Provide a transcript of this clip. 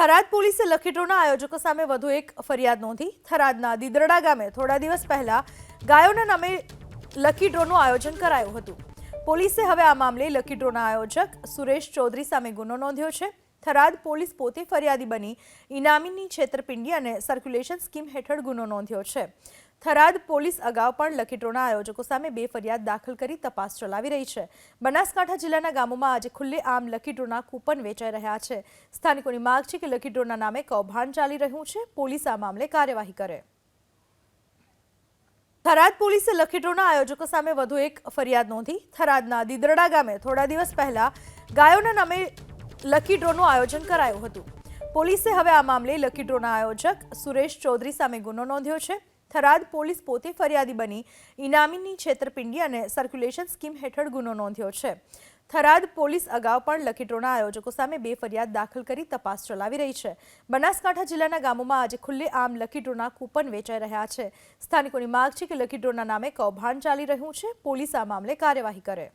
થરાદ પોલીસે લકી ડ્રોના આયોજકો સામે વધુ એક ફરિયાદ નોંધી। થરાદના દીદરડા ગામે થોડા દિવસ પહેલા ગાયોના નામે લકી ડ્રોનું આયોજન કરાયું હતું। પોલીસે હવે આ મામલે લકી ડ્રોના આયોજક સુરેશ ચૌધરી સામે ગુનો નોંધ્યો છે। થરાદ પોલીસ પોતે ફરિયાદી બની ઇનામીની છેતરપિંડી અને સર્ક્યુલેશન સ્કીમ હેઠળ ગુનો નોંધ્યો છે। થરાદ પોલીસ અગાઉ પણ લકી ડ્રોના આયોજકો સામે 2 ફરિયાદ દાખલ કરી તપાસ ચલાવી રહી છે। બનાસકાંઠા જિલ્લાના ગામોમાં આજે ખુલ્લેઆમ લકી ડ્રોના કૂપન વેચાઈ રહ્યા છે। સ્થાનિકોની માંગ છે કે લકી ડ્રોના નામે કૌભાંડ ચાલી રહ્યું છે। પોલીસ આ મામલે કાર્યવાહી કરે। થરાદ પોલીસે લકી ડ્રોના આયોજકો સામે વધુ એક ફરિયાદ નોંધી। થરાદના દીદરડા ગામે થોડા દિવસ પહેલા ગાયોના નામે લકી ડ્રોનું આયોજન કરાયું હતું। પોલીસે હવે આ મામલે લકી ડ્રોના આયોજક સુરેશ ચૌધરી સામે ગુનો નોંધ્યો છે। થરાદ પોલીસ પોતે ફરિયાદી બની ઇનામીની છેતરપિંડી અને સર્ક્યુલેશન સ્કીમ હેઠળ ગુનો નોંધ્યો છે। થરાદ પોલીસ અગાઉ પણ લકી ડ્રોના આયોજકો સામે 2 ફરિયાદ દાખલ કરી તપાસ ચલાવી રહી છે। બનાસકાંઠા જિલ્લાના ગામોમાં આજે ખુલ્લેઆમ લકી ડ્રોના કૂપન વેચાઈ રહ્યા છે। સ્થાનિકોની માંગ છે કે લકી ડ્રોના નામે કૌભાંડ ચાલી રહ્યું છે। પોલીસ આ મામલે કાર્યવાહી કરે।